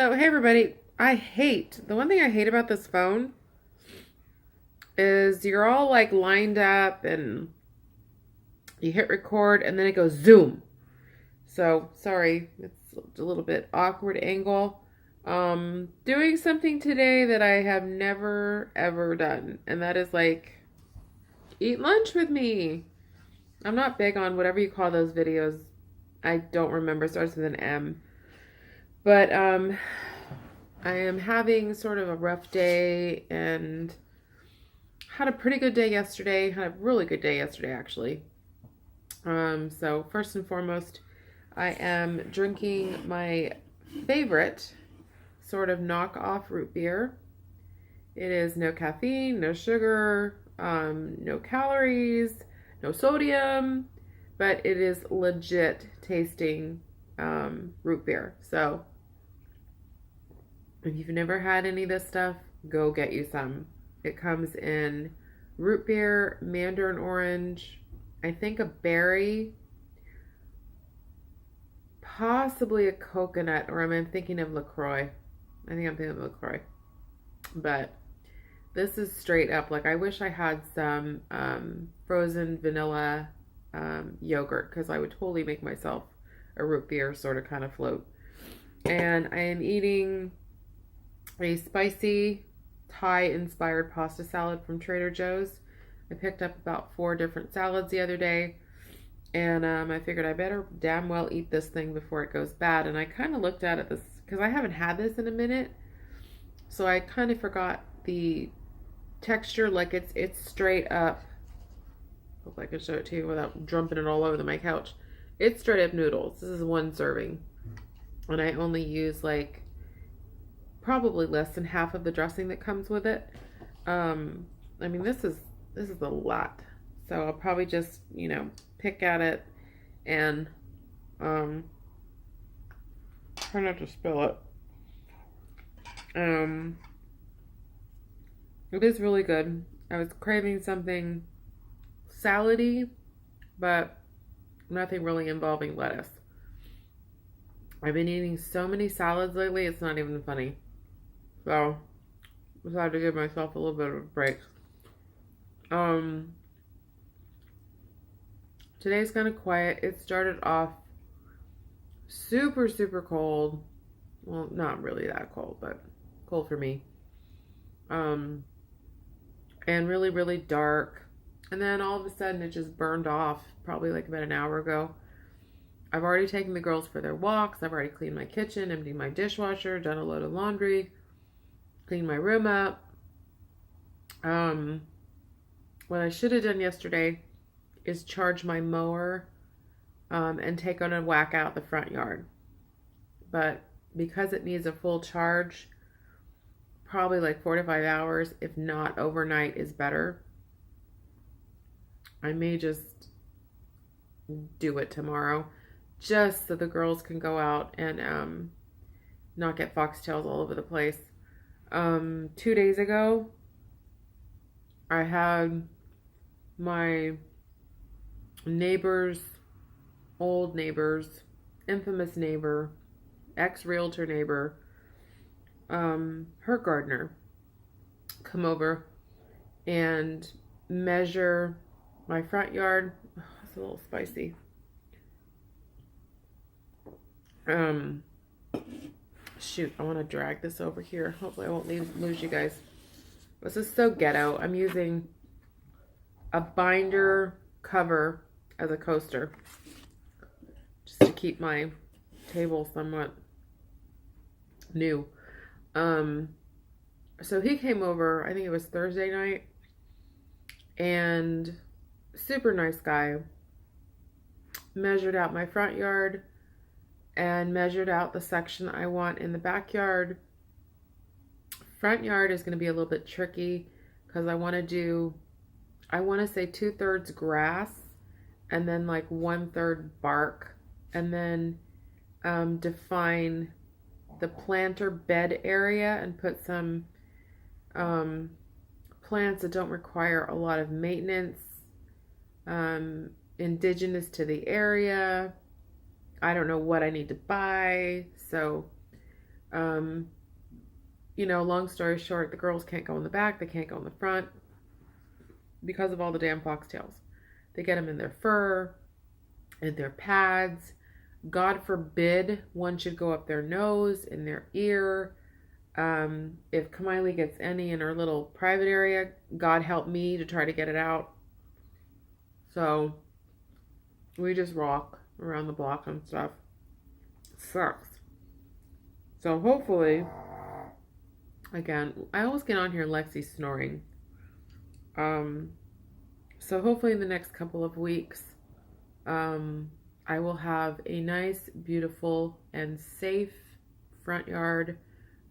So, hey everybody, the one thing I hate about this phone is you're all like lined up and you hit record and then it goes zoom. So, sorry, it's a little bit awkward angle. Doing something today that I have never ever done, and that is like eat lunch with me. I'm not big on whatever you call those videos. I don't remember, it starts with an M. But I am having sort of a rough day and had a pretty good day yesterday. Had a really good day yesterday, actually. So first and foremost, I am drinking my favorite sort of knockoff root beer. It is no caffeine, no sugar, no calories, no sodium, but it is legit tasting root beer. So if you've never had any of this stuff, go get you some. It comes in root beer, mandarin orange, I think a berry, possibly a coconut, or am I thinking of LaCroix? I think I'm thinking of LaCroix. But this is straight up. Like, I wish I had some frozen vanilla yogurt, because I would totally make myself a root beer sort of kind of float. And I am eating a spicy Thai-inspired pasta salad from Trader Joe's. I picked up about 4 different salads the other day, and I figured I better damn well eat this thing before it goes bad. And I kind of looked at it this because I haven't had this in a minute, so I kind of forgot the texture. Like it's straight up. Hope I can show it to you without dumping it all over my couch. It's straight up noodles. This is 1 serving, and I only use like probably less than half of the dressing that comes with it. I mean, this is a lot. So I'll probably just, pick at it and try not to spill it. It is really good. I was craving something salady, but nothing really involving lettuce. I've been eating so many salads lately, it's not even funny. So, decided to give myself a little bit of a break. Today's kind of quiet. It started off super, super cold. Well, not really that cold, but cold for me. And really, really dark. And then all of a sudden it just burned off, probably like about an hour ago. I've already taken the girls for their walks. I've already cleaned my kitchen, emptied my dishwasher, done a load of laundry, cleaned my room up. What I should have done yesterday is charge my mower and take on a whack out the front yard. But because it needs a full charge, probably like 4 to 5 hours, if not overnight, is better. I may just do it tomorrow, just so the girls can go out and not get foxtails all over the place. 2 days ago, I had my old neighbor's, infamous neighbor, ex-realtor neighbor, her gardener, come over and measure my front yard. Oh, it's a little spicy. Shoot, I want to drag this over here. Hopefully I won't lose you guys. This is so ghetto. I'm using a binder cover as a coaster just to keep my table somewhat new. So he came over, I think it was Thursday night, and super nice guy, measured out my front yard and measured out the section I want in the backyard. Front yard is going to be a little bit tricky because I want to say 2/3 grass and then like 1/3 bark, and then define the planter bed area and put some plants that don't require a lot of maintenance, indigenous to the area. I don't know what I need to buy, so Um, long story short, the girls can't go in the back, they can't go in the front because of all the damn foxtails. They get them in their fur, in their pads. God forbid one should go up their nose, in their ear. If Kamiley gets any in her little private area, God help me to try to get it out. So we just walk around the block and stuff. Sucks. So hopefully, again, I always get on here Lexi snoring. So hopefully in the next couple of weeks, I will have a nice, beautiful, and safe front yard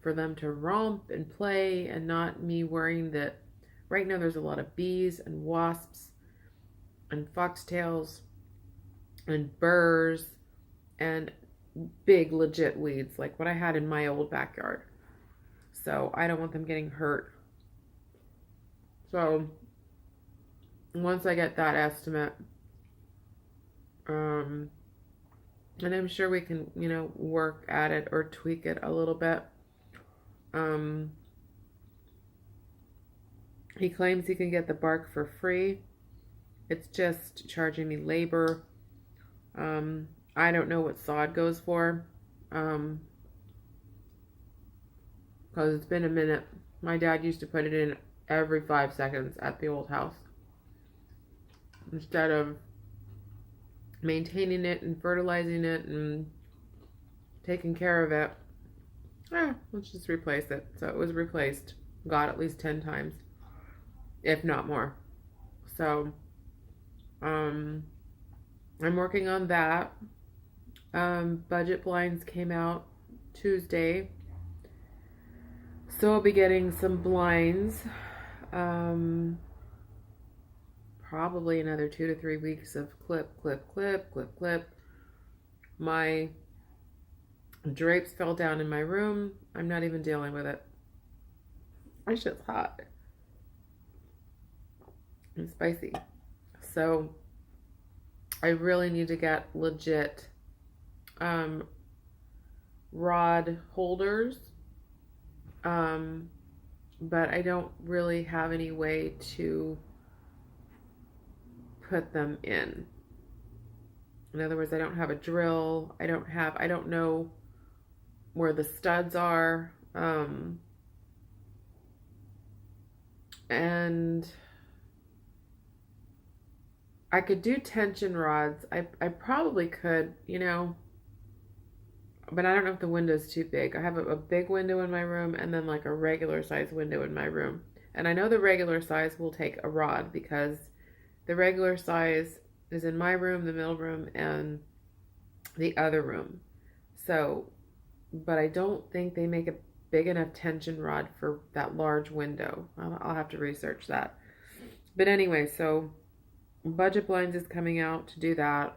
for them to romp and play, and not me worrying that right now there's a lot of bees and wasps and foxtails and burrs and big legit weeds like what I had in my old backyard. So I don't want them getting hurt. So once I get that estimate, and I'm sure we can, work at it or tweak it a little bit. He claims he can get the bark for free. It's just charging me labor. I don't know what sod goes for. Because it's been a minute. My dad used to put it in every 5 seconds at the old house, instead of maintaining it and fertilizing it and taking care of it. Let's just replace it. So it was replaced, God, at least 10 times, if not more. So I'm working on that. Budget blinds came out Tuesday, so I'll be getting some blinds. Probably another 2 to 3 weeks of clip. My drapes fell down in my room. I'm not even dealing with it. It's just hot and spicy. So I really need to get legit rod holders. But I don't really have any way to put them in. In other words, I don't have a drill. I don't know where the studs are. And I could do tension rods. I probably could, but I don't know if the window's too big. I have a big window in my room and then like a regular size window in my room. And I know the regular size will take a rod because the regular size is in my room, the middle room, and the other room. So, but I don't think they make a big enough tension rod for that large window. I'll have to research that. But anyway, so Budget Blinds is coming out to do that.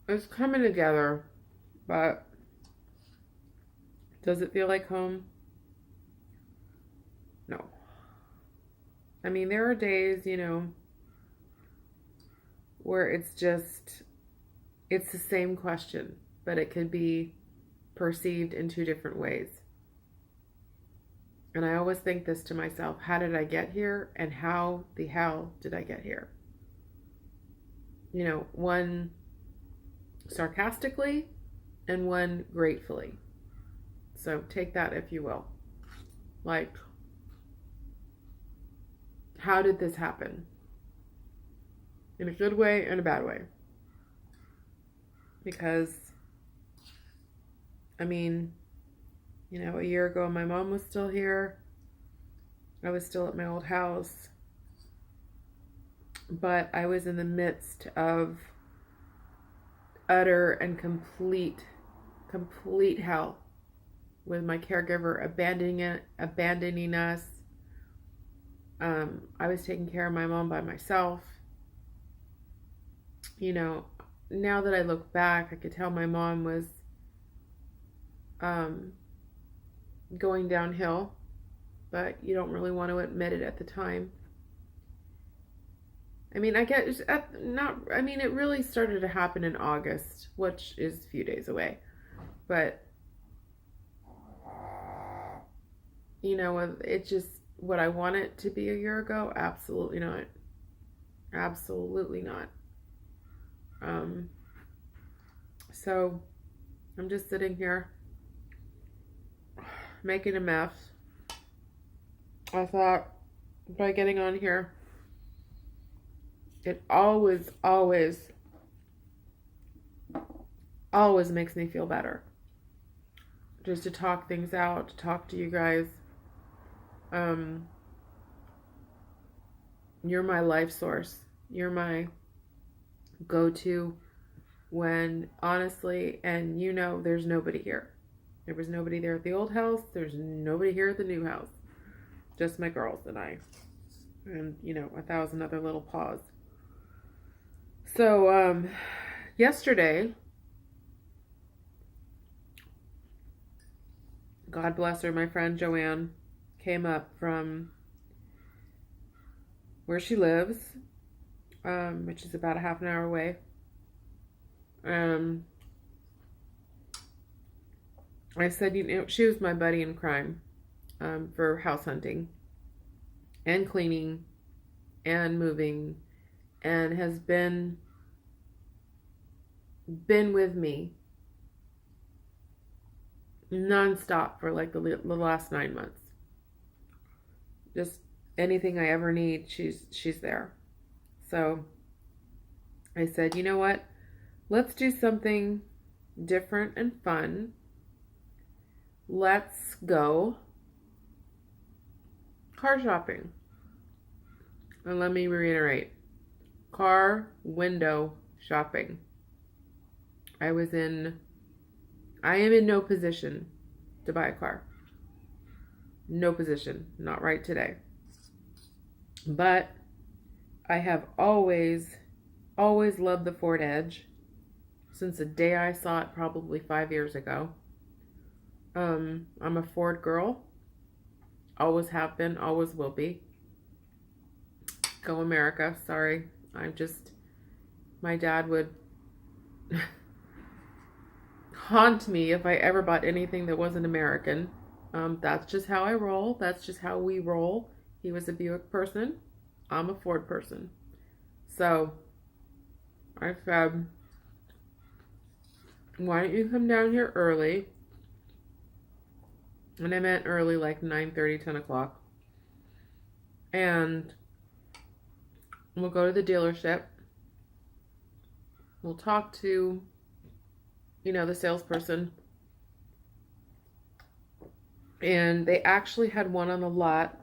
It's coming together, but does it feel like home? No. I mean, there are days, where it's the same question, but it could be perceived in 2 different ways. And I always think this to myself: how did I get here, and how the hell did I get here? One sarcastically and one gratefully. So take that if you will. Like, how did this happen? In a good way and a bad way. Because, I mean, a year ago my mom was still here. I was still at my old house. But I was in the midst of utter and complete hell, with my caregiver abandoning us. I was taking care of my mom by myself. Now that I look back, I could tell my mom was going downhill, but you don't really want to admit it at the time. I mean, it really started to happen in August, which is a few days away. But it just what I want it to be a year ago. Absolutely not. Absolutely not. Um, so I'm just sitting here making a mess. I thought by getting on here, it always makes me feel better. Just to talk things out, to talk to you guys. Um, you're my life source. You're my go-to when honestly, and there's nobody here. There was nobody there at the old house. There's nobody here at the new house. Just my girls and I. And, 1,000 other little paws. So, yesterday, God bless her, my friend Joanne came up from where she lives, which is about a half an hour away. I said, she was my buddy in crime for house hunting and cleaning and moving, and has been with me nonstop for like the last 9 months. Just anything I ever need, she's there. So I said, you know what? Let's do something different and fun. Let's go car shopping. And let me reiterate, car window shopping. I am in no position to buy a car. No position. Not right today. But I have always loved the Ford Edge since the day I saw it, probably 5 years ago. I'm a Ford girl. Always have been, always will be. Go America. Sorry. My dad would haunt me if I ever bought anything that wasn't American. That's just how I roll. That's just how we roll. He was a Buick person. I'm a Ford person. So I said, why don't you come down here early? And I meant early, like 9:30, 10 o'clock. And we'll go to the dealership. We'll talk to, the salesperson. And they actually had one on the lot.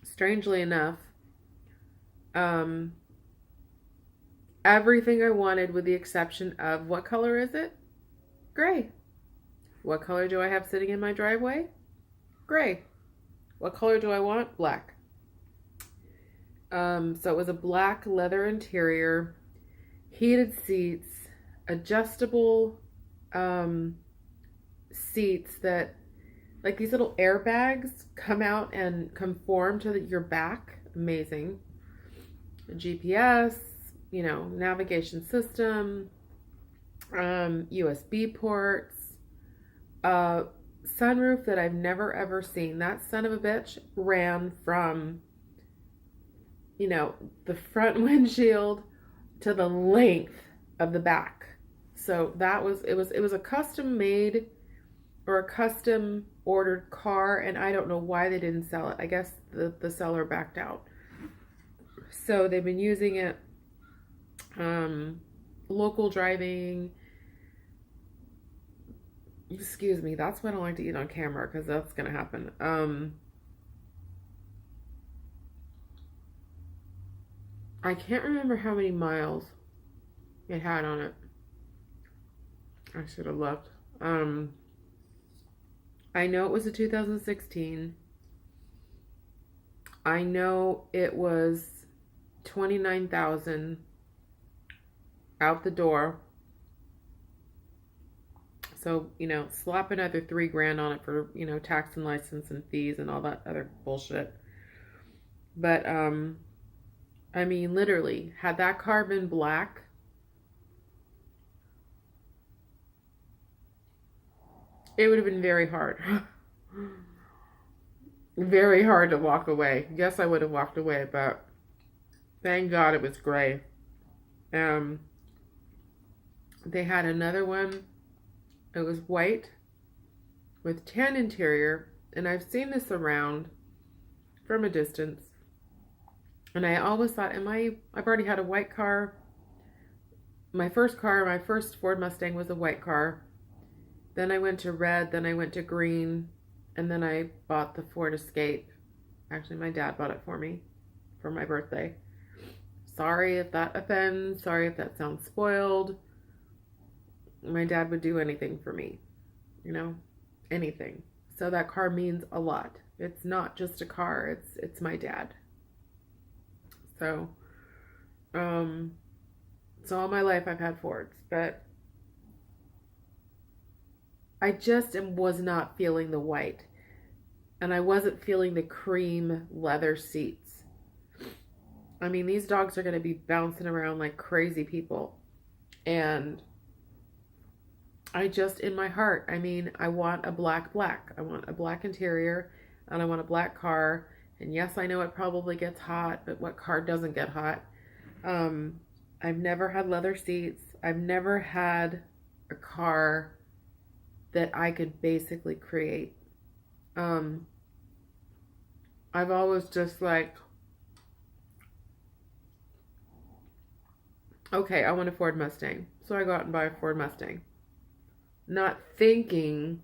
Strangely enough, everything I wanted with the exception of, what color is it? Gray. What color do I have sitting in my driveway? Gray. What color do I want? Black. So it was a black leather interior, heated seats, adjustable seats that, like these little airbags, come out and conform to your back. Amazing. GPS, navigation system, USB ports, sunroof that I've never ever seen. That son of a bitch ran from, the front windshield to the length of the back. So it was a custom made or a custom ordered car, and I don't know why they didn't sell it. I guess the seller backed out. So they've been using it, local driving. Excuse me, that's why I don't like to eat on camera, because that's going to happen. I can't remember how many miles it had on it. I should have looked. I know it was a 2016. I know it was 29,000 out the door. So, slap another $3,000 on it for, tax and license and fees and all that other bullshit. But, literally, had that car been black, it would have been very hard. very hard to walk away. Yes, I would have walked away, but thank God it was gray. Um, they had another one. It was white with tan interior, and I've seen this around from a distance. And I always thought, I've already had a white car. My first Ford Mustang was a white car. Then I went to red, then I went to green, and then I bought the Ford Escape. Actually, my dad bought it for me for my birthday. Sorry if that offends. Sorry if that sounds spoiled. My dad would do anything for me, anything. So that car means a lot. It's not just a car. It's my dad. So, so all my life I've had Fords, but I just was not feeling the white, and I wasn't feeling the cream leather seats. I mean, these dogs are going to be bouncing around like crazy people, and I just, in my heart, I want a black. I want a black interior, and I want a black car. And yes, I know it probably gets hot, but what car doesn't get hot? I've never had leather seats. I've never had a car that I could basically create. I've always just like, okay, I want a Ford Mustang. So I go out and buy a Ford Mustang. Not thinking,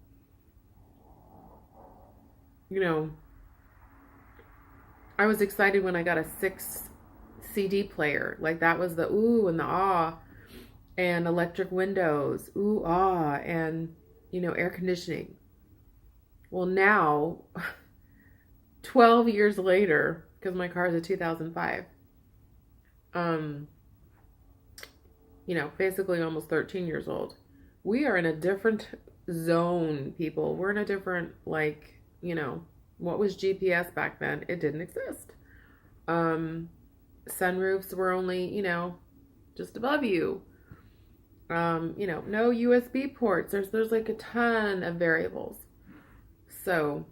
I was excited when I got a 6 CD player. Like that was the ooh and the ah, and electric windows, ooh, ah, and, air conditioning. Well, now, 12 years later, because my car is a 2005, basically almost 13 years old, we are in a different zone, people. We're in a different, what was GPS back then? It didn't exist. Sunroofs were only, just above you. No USB ports. There's like a ton of variables. So,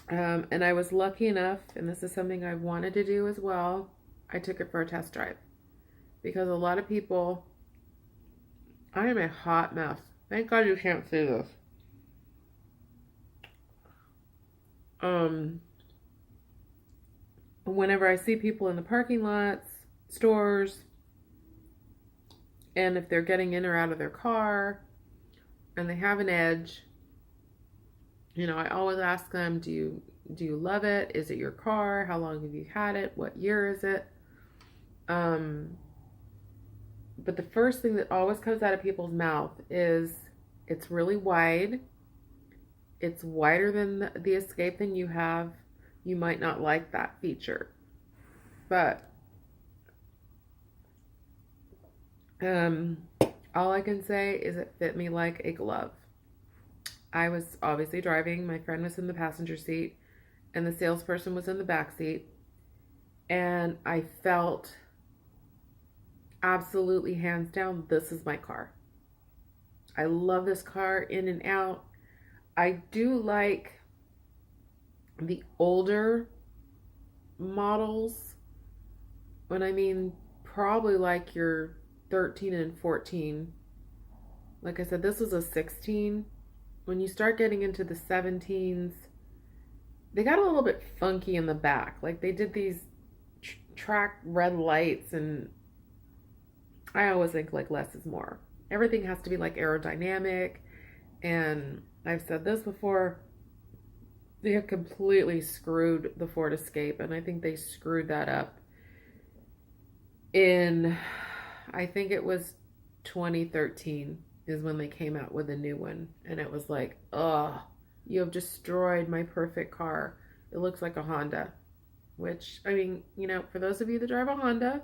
and I was lucky enough, and this is something I wanted to do as well. I took it for a test drive because a lot of people, I am a hot mess. Thank God you can't see this. Whenever I see people in the parking lots, stores, and if they're getting in or out of their car and they have an edge, I always ask them, do you love it? Is it your car? How long have you had it? What year is it? But the first thing that always comes out of people's mouth is it's really wide. It's wider than the Escape than you have. You might not like that feature. But all I can say is it fit me like a glove. I was obviously driving. My friend was in the passenger seat, and the salesperson was in the back seat. And I felt absolutely, hands down, this is my car. I love this car in and out. I do like the older models. When I mean probably like your 13 and 14. Like I said, this was a 16. When you start getting into the 17s, they got a little bit funky in the back. Like they did these track red lights, and I always think like less is more. Everything has to be like aerodynamic, and I've said this before, they have completely screwed the Ford Escape, and I think they screwed that up in, I think it was 2013 is when they came out with a new one, and it was like, ugh, you have destroyed my perfect car. It looks like a Honda, which, for those of you that drive a Honda,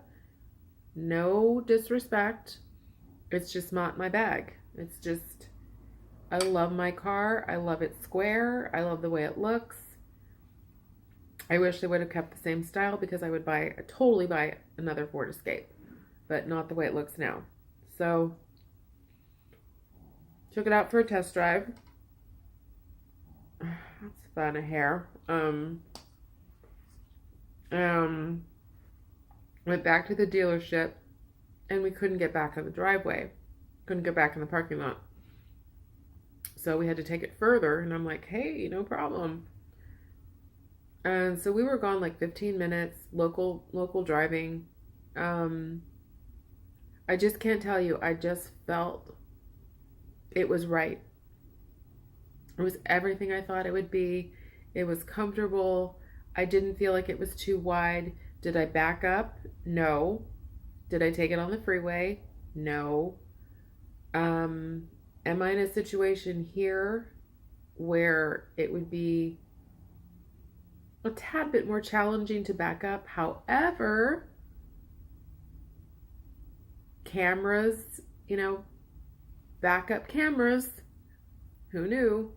no disrespect, it's just not my bag. It's just, I love my car. I love it square. I love the way it looks. I wish they would have kept the same style because I would totally buy another Ford Escape, but not the way it looks now. So, took it out for a test drive. than a hair. Um, Went back to the dealership, and we couldn't get back on the driveway. Couldn't get back in the parking lot. So we had to take it further, and I'm like, hey, no problem. And so we were gone like 15 minutes, local driving. I just can't tell you. I just felt it was right. It was everything I thought it would be. It was comfortable. I didn't feel like it was too wide. Did I back up? No. Did I take it on the freeway? No. Am I in a situation here where it would be a tad bit more challenging to back up? However, cameras, backup cameras, who knew?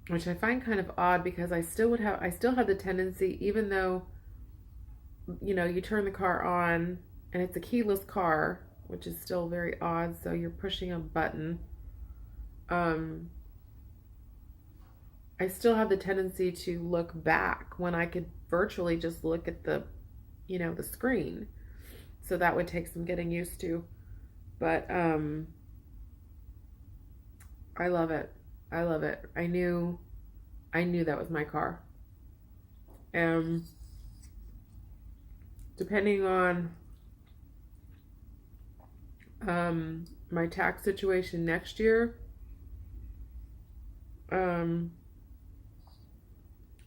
Which I find kind of odd because I still have the tendency, even though, you turn the car on and it's a keyless car, which is still very odd. So you're pushing a button. I still have the tendency to look back when I could virtually just look at the screen. So that would take some getting used to. But I love it. I love it. I knew that was my car. Depending on my tax situation next year, I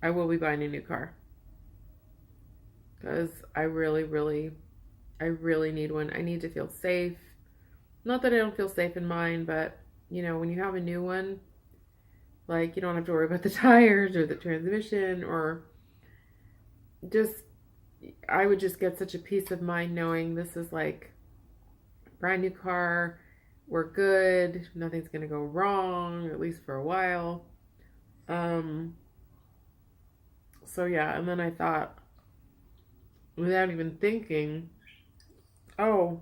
will be buying a new car because I really need one. I need to feel safe. Not that I don't feel safe in mine, but when you have a new one, like you don't have to worry about the tires or the transmission or I would just get such a peace of mind knowing this is like a brand new car. We're good. Nothing's going to go wrong, at least for a while. So yeah, and then I thought, without even thinking, oh,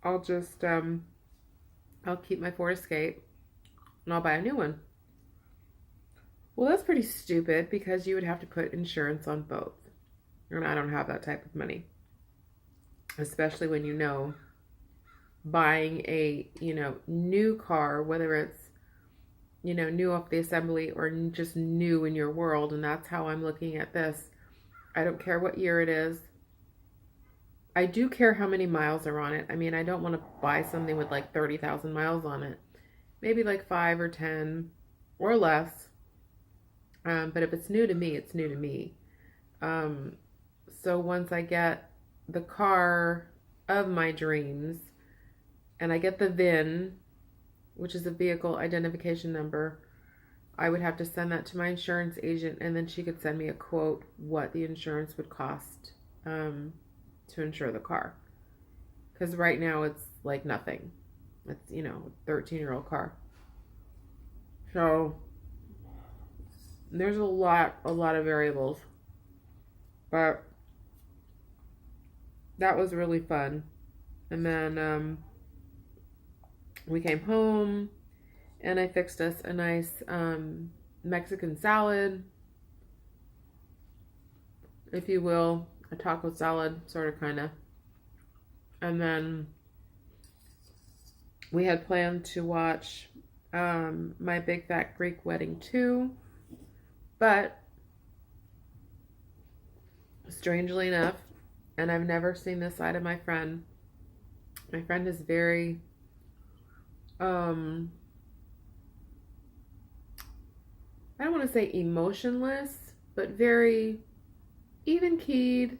I'll just, I'll keep my Ford Escape and I'll buy a new one. Well, that's pretty stupid because you would have to put insurance on both. And I don't have that type of money. Especially when buying a, new car, whether it's, new off the assembly or just new in your world. And that's how I'm looking at this. I don't care what year it is. I do care how many miles are on it. I mean, I don't want to buy something with like 30,000 miles on it. Maybe like 5 or 10 or less. But if it's new to me, it's new to me. So once I get the car of my dreams and I get the VIN, which is a vehicle identification number, I would have to send that to my insurance agent and then she could send me a quote what the insurance would cost to insure the car. Because right now it's like nothing. It's, a 13-year-old car. So there's a lot of variables. But that was really fun. And then we came home and I fixed us a nice Mexican salad, if you will, a taco salad, sort of, kind of. And then we had planned to watch My Big Fat Greek Wedding 2, but strangely enough, and I've never seen this side of my friend. My friend is very I don't want to say emotionless, but very even-keyed.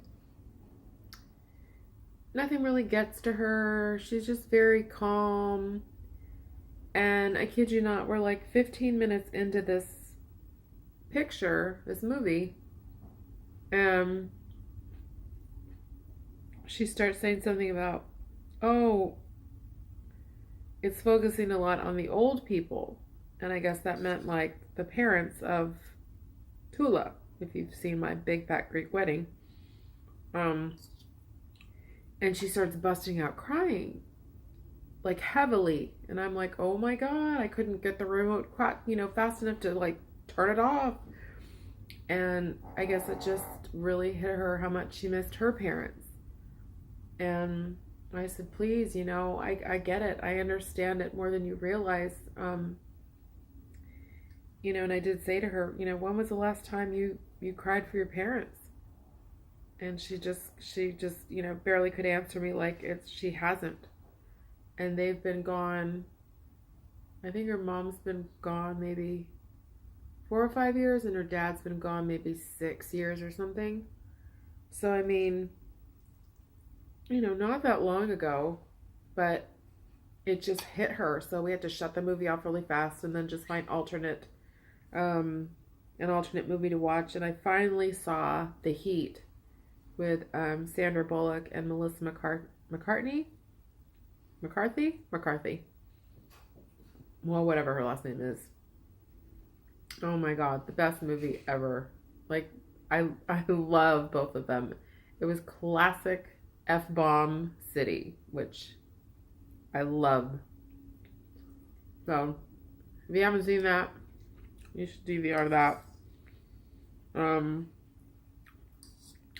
Nothing really gets to her. She's just very calm. And I kid you not, we're like 15 minutes into this movie. She starts saying something about, oh, it's focusing a lot on the old people. And I guess that meant like the parents of Tula, if you've seen My Big Fat Greek Wedding. And she starts busting out crying. like heavily. And I'm like, oh my God, I couldn't get the remote, fast enough to like turn it off. And I guess it just really hit her how much she missed her parents. And I said, please, I get it. I understand it more than you realize. And I did say to her, when was the last time you cried for your parents? And she just, barely could answer me like she hasn't. And they've been gone. I think her mom's been gone maybe 4 or 5 years, and her dad's been gone maybe 6 years or something. So, I mean, not that long ago, but it just hit her. So we had to shut the movie off really fast and then just find an alternate movie to watch. And I finally saw The Heat with Sandra Bullock and Melissa McCarthy. Well, whatever her last name is. Oh my God, the best movie ever. Like, I love both of them. It was classic F-bomb city, which I love. So, if you haven't seen that, you should DVR that.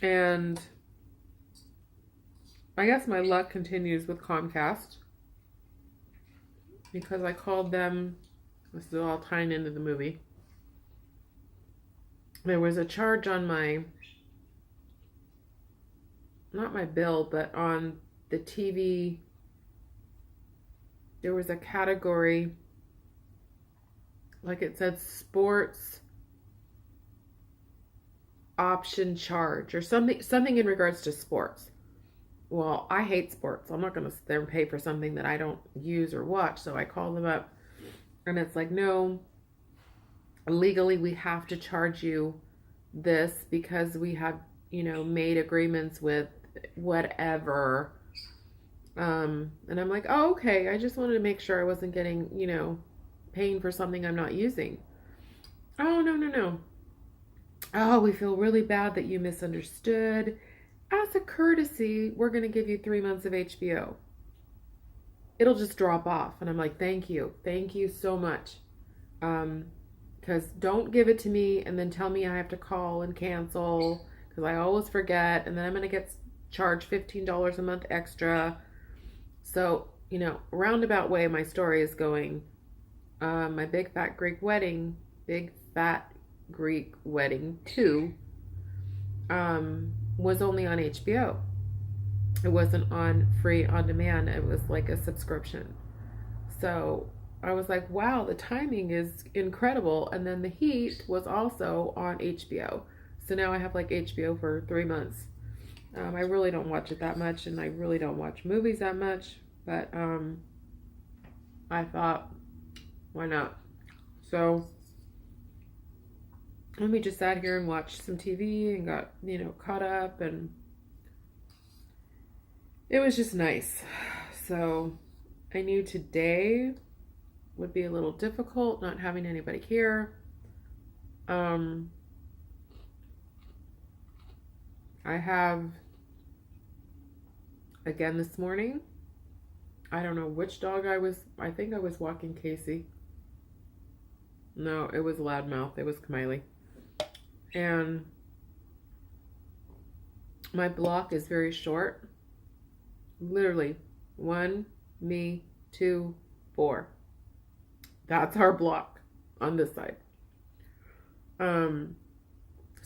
And I guess my luck continues with Comcast, because I called them. This is all tying into the movie. There was a charge on not my bill, but on the TV. There was a category, like it said, sports option charge or something in regards to sports. Well, I hate sports. I'm not going to sit there and pay for something that I don't use or watch. So I called them up, and it's like, no, legally we have to charge you this because we have, made agreements with whatever. And I'm like, oh, okay. I just wanted to make sure I wasn't getting, paying for something I'm not using. Oh, no. Oh, we feel really bad that you misunderstood. As a courtesy, we're going to give you 3 months of HBO. It'll just drop off. And I'm like, thank you. Thank you so much. Because don't give it to me and then tell me I have to call and cancel, because I always forget. And then I'm going to get charged $15 a month extra. So, roundabout way my story is going. My Big Fat Greek Wedding 2 was only on HBO. It wasn't on free on demand. It was like a subscription. So I was like, wow, the timing is incredible. And then The Heat was also on HBO. So now I have like HBO for 3 months. I really don't watch it that much, and I really don't watch movies that much. But I thought, why not? So we just sat here and watched some TV and got, caught up, and it was just nice. So I knew today would be a little difficult, not having anybody here. I have, again this morning, I don't know which dog I think I was walking Casey. No, it was Loudmouth. It was Kamiley. And my block is very short. Literally 1, me, 2, 4. That's our block on this side. So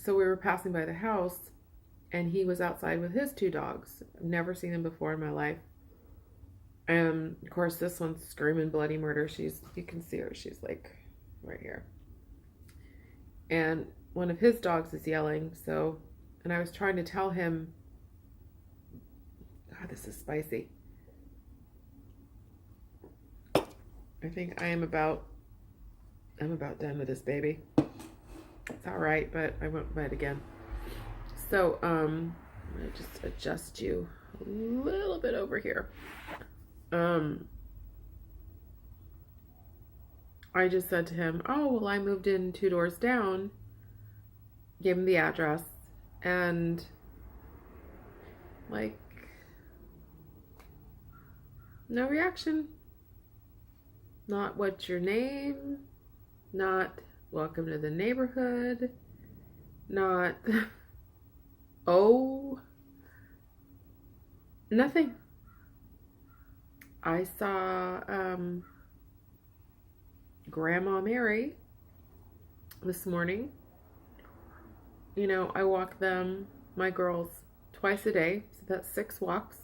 we were passing by the house, and he was outside with his 2 dogs. I've never seen them before in my life. And of course, this one's screaming bloody murder. You can see her. She's like right here. And one of his dogs is yelling. And I was trying to tell him, God, this is spicy. I think I'm about done with this baby. It's all right, but I won't bite again. So, I'm going to just adjust you a little bit over here. I just said to him, oh, well, I moved in 2 doors down, gave him the address, and like, No reaction. Not what's your name. Not welcome to the neighborhood. Not oh. Nothing. I saw Grandma Mary this morning. You know, I walk them, my girls, twice a day, so that's 6 walks.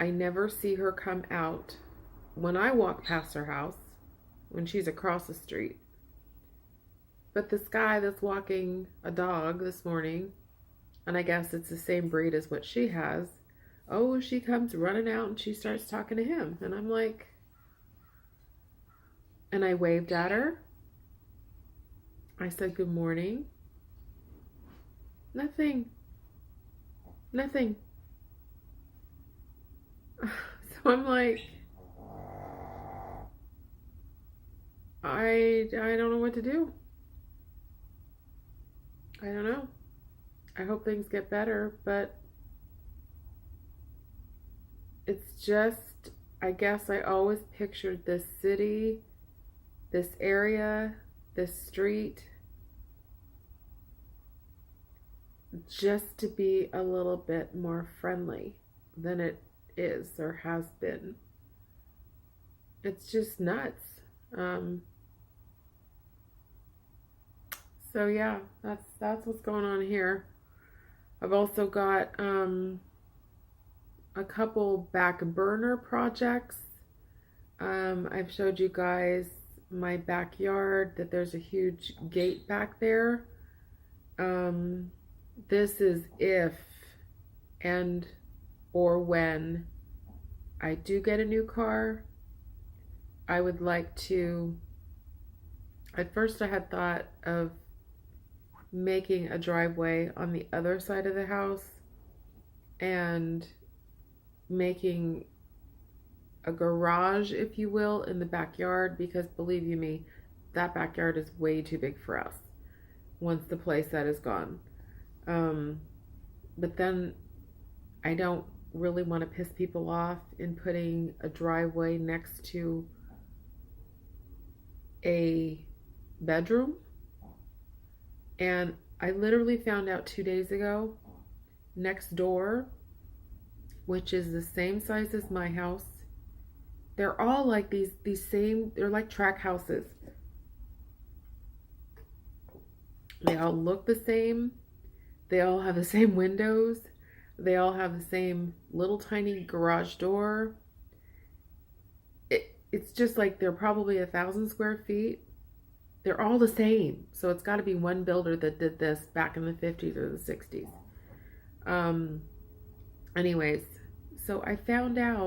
I never see her come out when I walk past her house when she's across the street. But this guy that's walking a dog this morning, and I guess it's the same breed as what she has, oh, she comes running out and she starts talking to him. And I'm like, and I waved at her. I said, good morning. Nothing. Nothing. So I'm like, I don't know what to do. I don't know. I hope things get better, but it's just, I guess I always pictured this city, this area, this street, just to be a little bit more friendly than it is or has been. It's just nuts. So yeah, that's what's going on here. I've also got a couple back burner projects. I've showed you guys my backyard, that there's a huge gate back there. This is if and or when I do get a new car. I would like to, at first I had thought of making a driveway on the other side of the house and making a garage, if you will, in the backyard, because believe you me, that backyard is way too big for us once the playset is gone. But then I don't really want to piss people off in putting a driveway next to a bedroom. And I literally found out 2 days ago, next door, which is the same size as my house, they're all like these same, they're like track houses. They all look the same. They all have the same windows. They all have the same little tiny garage door. It's just like they're probably 1,000 square feet. They're all the same. So it's got to be one builder that did this back in the 50s or the 60s. Anyways, so I found out